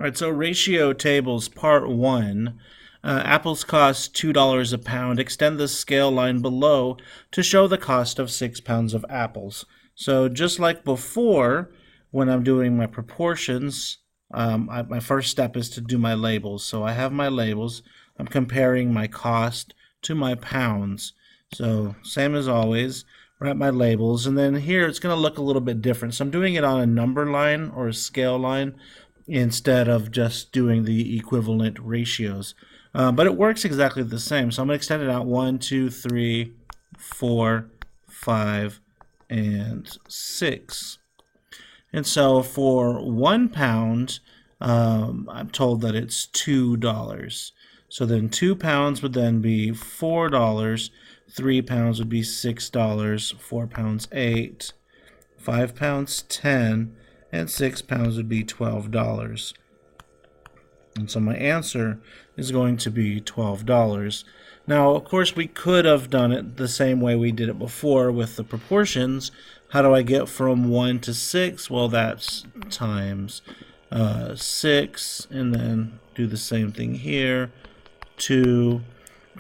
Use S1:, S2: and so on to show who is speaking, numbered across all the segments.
S1: All right, so ratio tables part one. Apples cost $2 a pound. Extend the scale line below to show the cost of 6 pounds of apples. So just like before, when I'm doing my proportions, my first step is to do my labels. So I have my labels. I'm comparing my cost to my pounds. So same as always, write my labels. And then here it's going to look a little bit different. So I'm doing it on a number line or a scale line instead of just doing the equivalent ratios. But it works exactly the same. So I'm going to extend it out 1, 2, 3, 4, 5, and 6. And so for 1 pound, I'm told that it's $2. So then 2 pounds would then be $4. 3 pounds would be $6. 4 pounds, 8. 5 pounds, 10. And 6 pounds would be $12. And so my answer is going to be $12. Now, of course, we could have done it the same way we did it before with the proportions. How do I get from 1 to 6? Well, that's times 6, and then do the same thing here. 2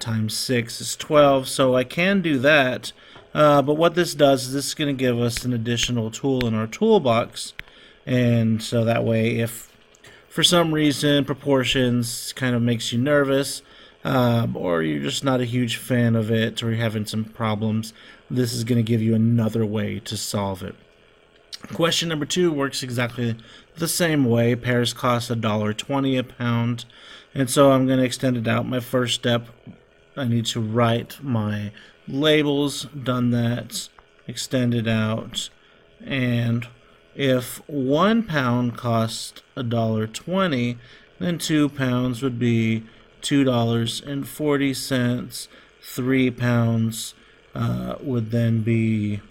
S1: times 6 is 12. So I can do that. But what this does is this is going to give us an additional tool in our toolbox. And so that way, if for some reason proportions kind of makes you nervous, or you're just not a huge fan of it, or you're having some problems, this is going to give you another way to solve it. Question number 2 works exactly the same way. Pears cost $1.20 a pound, and so I'm going to extend it out. My first step, I need to write my labels. Done that, extend it out, and if 1 pound cost $1.20, then 2 pounds would be $2.40. 3 pounds would then be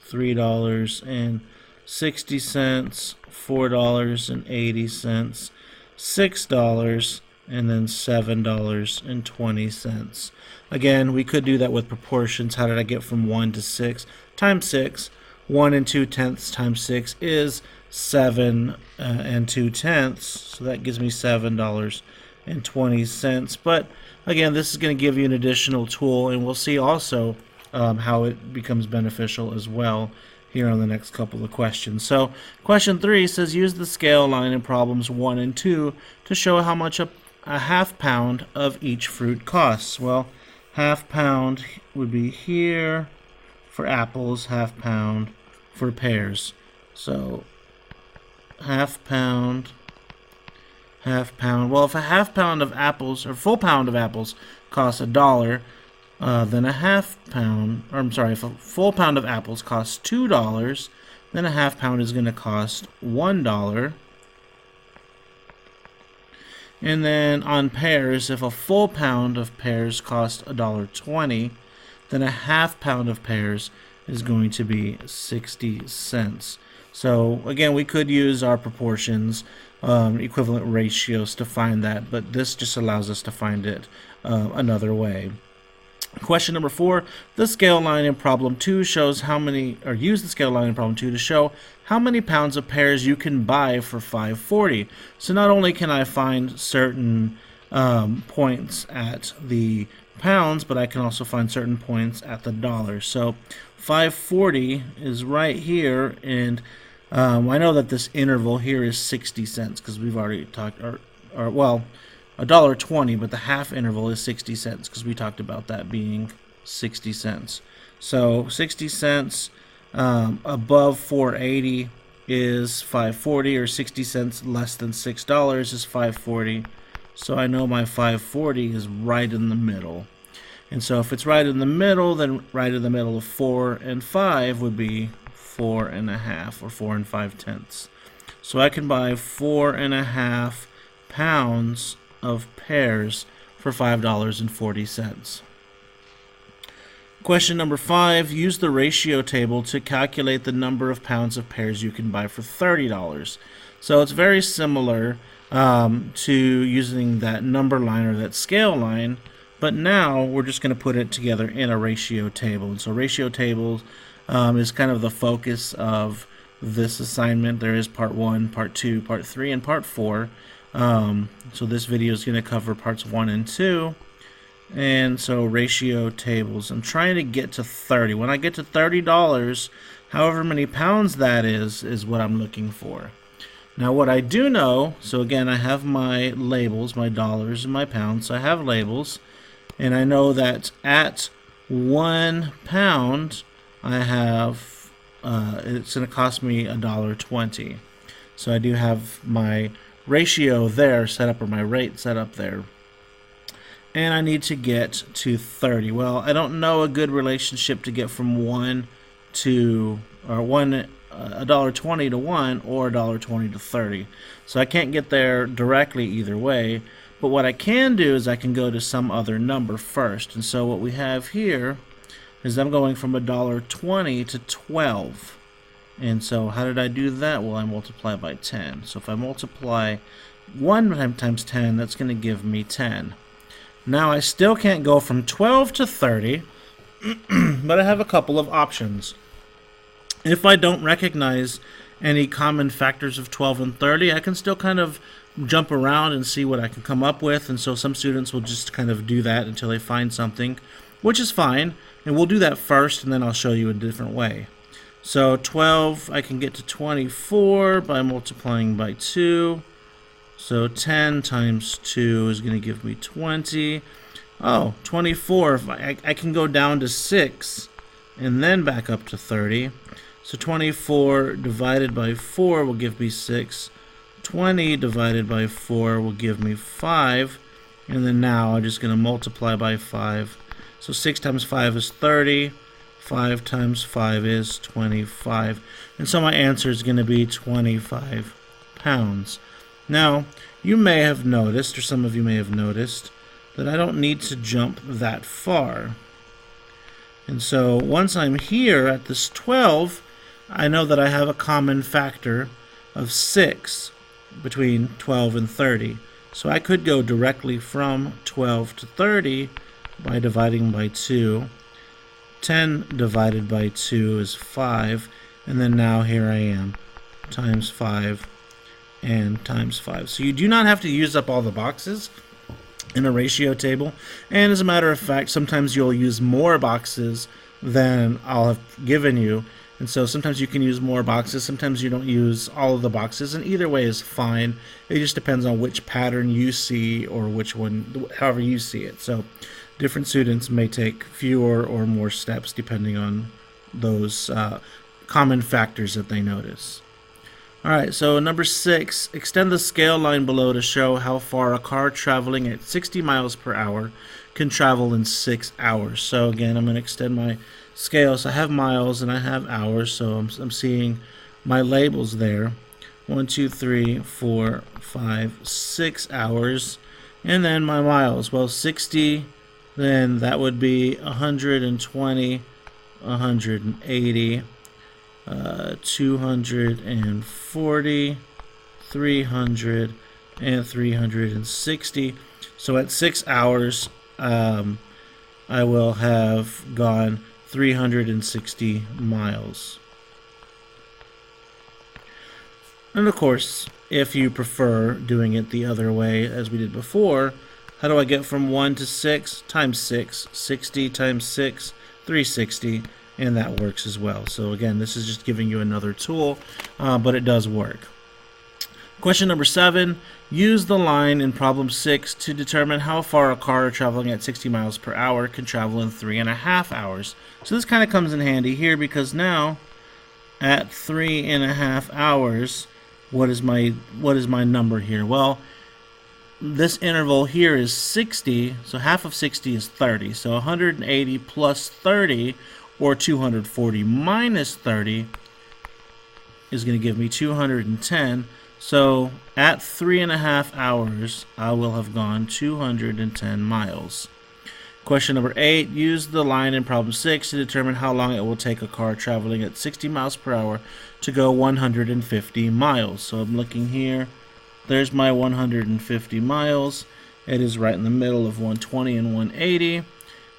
S1: $3.60. $4.80. $6, and then $7.20. Again, we could do that with proportions. How did I get from 1 to 6? Times 6. 1 2/10 times 6 is 7 2/10, so that gives me $7.20. But again, this is going to give you an additional tool, and we'll see also how it becomes beneficial as well here on the next couple of questions. So question 3 says use the scale line in problems 1 and 2 to show how much a half pound of each fruit costs. Well, half pound would be here for apples, half pound for pears. So half pound. Well, if a half pound of apples, or full pound of apples, costs $1, then a half pound, or I'm sorry, if a full pound of apples costs $2, then a half pound is going to cost $1. And then on pears, if a full pound of pears costs $1.20, then a half pound of pears is going to be 60 cents. So again, we could use our proportions, equivalent ratios to find that, but this just allows us to find it another way. Question number 4, the scale line in problem 2 shows how many, or use the scale line in problem 2 to show how many pounds of pears you can buy for $5.40. So not only can I find certain points at the pounds, but I can also find certain points at the dollar. So $5.40 is right here, and I know that this interval here is 60 cents because we've already talked, well, $1.20, but the half interval is 60 cents because we talked about that being 60 cents. So 60 cents above 480 is 5.40, or 60 cents less than $6 is 5.40. So I know my 5.40 is right in the middle. And so if it's right in the middle, then right in the middle of 4 and 5 would be 4.5, or 4 5/10. So I can buy 4.5 pounds of pears for $5.40. Question number 5, use the ratio table to calculate the number of pounds of pears you can buy for $30. So it's very similar to using that number line or that scale line, but now we're just going to put it together in a ratio table. And so ratio tables is kind of the focus of this assignment. There is part 1, part 2, part 3, and part 4. So this video is going to cover parts 1 and 2. And so ratio tables. I'm trying to get to 30. When I get to $30, however many pounds that is what I'm looking for. Now what I do know, so again I have my labels, my dollars and my pounds. So I have labels, and I know that at 1 pound I have it's going to cost me $1.20. So I do have my ratio there set up, or my rate set up there. And I need to get to 30. Well, I don't know a good relationship to get from $1 to, or $1.20 to 1, or $1.20 to 30. So I can't get there directly either way. But what I can do is I can go to some other number first. And so what we have here is I'm going from $1.20 to 12. And so how did I do that? Well, I multiply by 10. So if I multiply 1 times 10, that's going to give me 10. Now I still can't go from 12 to 30, but I have a couple of options. If I don't recognize any common factors of 12 and 30, I can still kind of jump around and see what I can come up with. And so some students will just kind of do that until they find something, which is fine. And we'll do that first, and then I'll show you a different way. So 12, I can get to 24 by multiplying by 2. So 10 times 2 is going to give me 20. Oh, 24. I can go down to 6 and then back up to 30. So 24 divided by 4 will give me 6. 20 divided by 4 will give me 5. And then now I'm just going to multiply by 5. So 6 times 5 is 30. 5 times 5 is 25. And so my answer is going to be 25 pounds. Now, you may have noticed, or some of you may have noticed, that I don't need to jump that far. And so once I'm here at this 12, I know that I have a common factor of 6 between 12 and 30. So I could go directly from 12 to 30 by dividing by 2. 10 divided by 2 is 5. And then now here I am, times 5. And times 5. So you do not have to use up all the boxes in a ratio table. And as a matter of fact, sometimes you'll use more boxes than I'll have given you. And so sometimes you can use more boxes, sometimes you don't use all of the boxes, and either way is fine. It just depends on which pattern you see, or which one, however you see it. So different students may take fewer or more steps depending on those common factors that they notice. Alright, so number 6, extend the scale line below to show how far a car traveling at 60 miles per hour can travel in 6 hours. So again, I'm going to extend my scale. So I have miles and I have hours, so I'm seeing my labels there. 1, 2, 3, 4, 5, 6 hours. And then my miles. Well, 60, then that would be 120, 180. 240, 300, and 360. So at 6 hours, I will have gone 360 miles. And of course, if you prefer doing it the other way as we did before, how do I get from 1 to 6 times 6? 60 times 6, 360. And that works as well. So again, this is just giving you another tool, but it does work. Question number 7, use the line in problem 6 to determine how far a car traveling at 60 miles per hour can travel in 3.5 hours. So this kind of comes in handy here, because now at 3.5 hours, what is my number here? Well, this interval here is 60, so half of 60 is 30. So 180 plus 30, or 240 minus 30, is going to give me 210. So at 3.5 hours, I will have gone 210 miles. Question number 8, use the line in problem 6 to determine how long it will take a car traveling at 60 miles per hour to go 150 miles. So I'm looking here. There's my 150 miles. It is right in the middle of 120 and 180.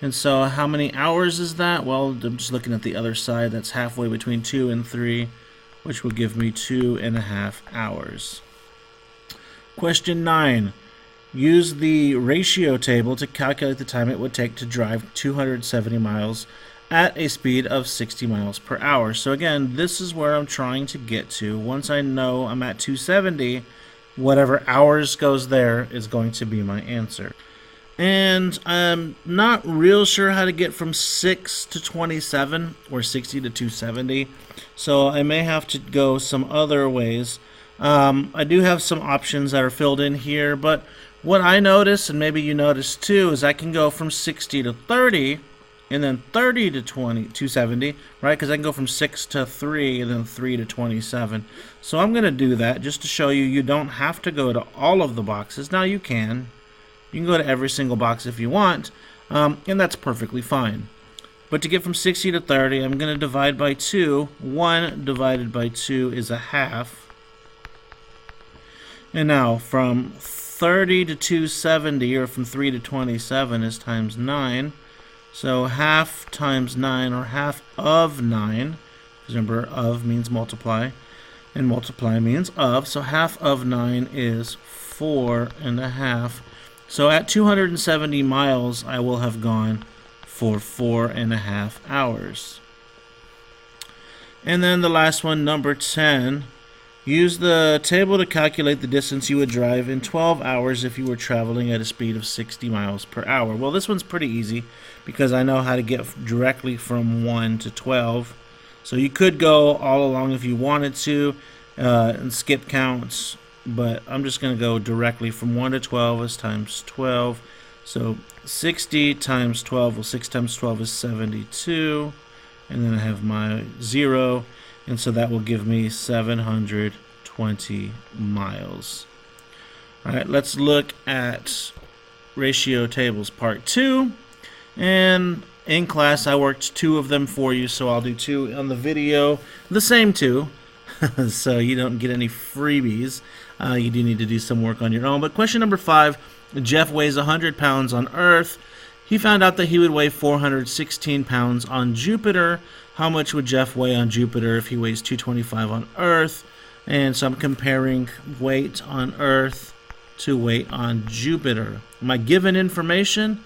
S1: And so how many hours is that? Well, I'm just looking at the other side. That's halfway between 2 and 3, which will give me 2.5 hours. Question 9. Use the ratio table to calculate the time it would take to drive 270 miles at a speed of 60 miles per hour. So again, this is where I'm trying to get to. Once I know I'm at 270, whatever hours goes there is going to be my answer. And I'm not real sure how to get from 6 to 27 or 60 to 270, so I may have to go some other ways. I do have some options that are filled in here, but what I notice, and maybe you notice too, is I can go from 60 to 30 and then 30 to 270, right? Because I can go from 6 to 3 and then 3 to 27. So I'm going to do that just to show you you don't have to go to all of the boxes. Now you can. You can go to every single box if you want, and that's perfectly fine. But to get from 60 to 30, I'm going to divide by 2. 1 divided by 2 is a half. And now from 30 to 270, or from 3 to 27, is times 9. So half times 9, or half of 9, because remember, of means multiply, and multiply means of. So half of 9 is 4.5. So at 270 miles, I will have gone for 4.5 hours. And then the last one, number 10. Use the table to calculate the distance you would drive in 12 hours if you were traveling at a speed of 60 miles per hour. Well, this one's pretty easy because I know how to get directly from 1 to 12. So you could go all along if you wanted to and skip counts. But I'm just going to go directly from 1 to 12 is times 12. So 60 times 12, well, 6 times 12 is 72. And then I have my 0. And so that will give me 720 miles. All right, let's look at ratio tables part 2. And in class, I worked 2 of them for you, so I'll do 2 on the video, the same 2. So you don't get any freebies. You do need to do some work on your own. But question number 5, Jeff weighs 100 pounds on Earth. He found out that he would weigh 416 pounds on Jupiter. How much would Jeff weigh on Jupiter if he weighs 225 on Earth? And so I'm comparing weight on Earth to weight on Jupiter. My given information,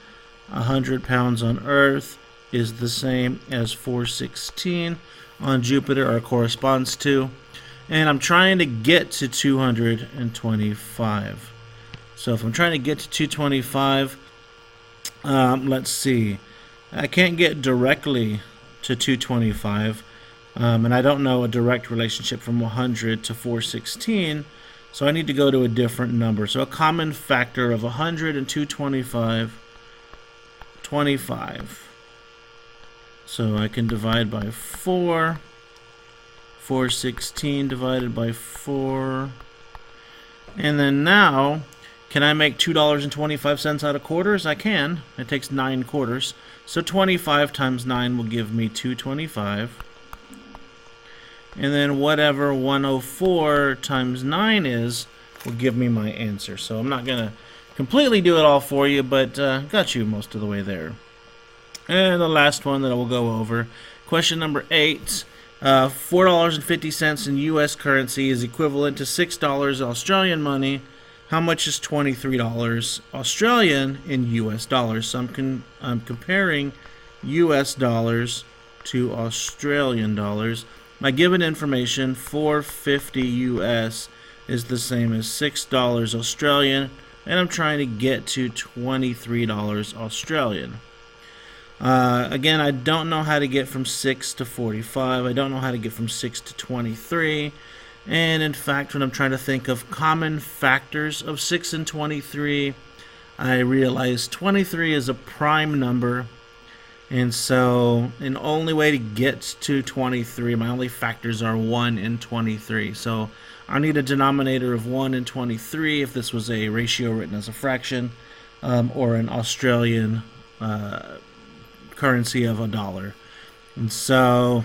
S1: 100 pounds on Earth is the same as 416 on Jupiter, or corresponds to. And I'm trying to get to 225. So if I'm trying to get to 225, let's see. I can't get directly to 225, and I don't know a direct relationship from 100 to 416, so I need to go to a different number. So a common factor of 100 and 225, 25. So I can divide by 4. 416 divided by 4. And then now, can I make $2.25 out of quarters? I can. It takes 9 quarters. So 25 times 9 will give me 225. And then whatever 104 times 9 is will give me my answer. So I'm not going to completely do it all for you, but got you most of the way there. And the last one that I will go over, question number 8. $4.50 in U.S. currency is equivalent to $6 Australian money. How much is $23 Australian in U.S. dollars? So I'm comparing U.S. dollars to Australian dollars. My given information, $4.50 U.S. is the same as $6 Australian, and I'm trying to get to $23 Australian. Again, I don't know how to get from 6 to 45. I don't know how to get from 6 to 23. And in fact, when I'm trying to think of common factors of 6 and 23, I realize 23 is a prime number. And so the only way to get to 23, my only factors are 1 and 23. So I need a denominator of 1 and 23 if this was a ratio written as a fraction, or an Australian currency of $1. And so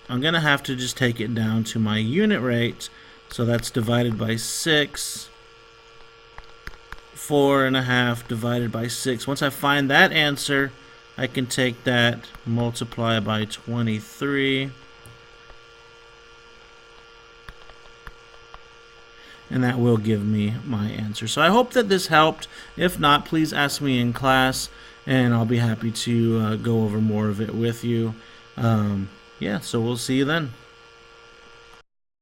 S1: I'm going to have to just take it down to my unit rate. So that's divided by 6. 4.5 divided by 6. Once I find that answer, I can take that, multiply by 23. and that will give me my answer. So I hope that this helped. If not, please ask me in class, and I'll be happy to go over more of it with you. Yeah, so we'll see you then.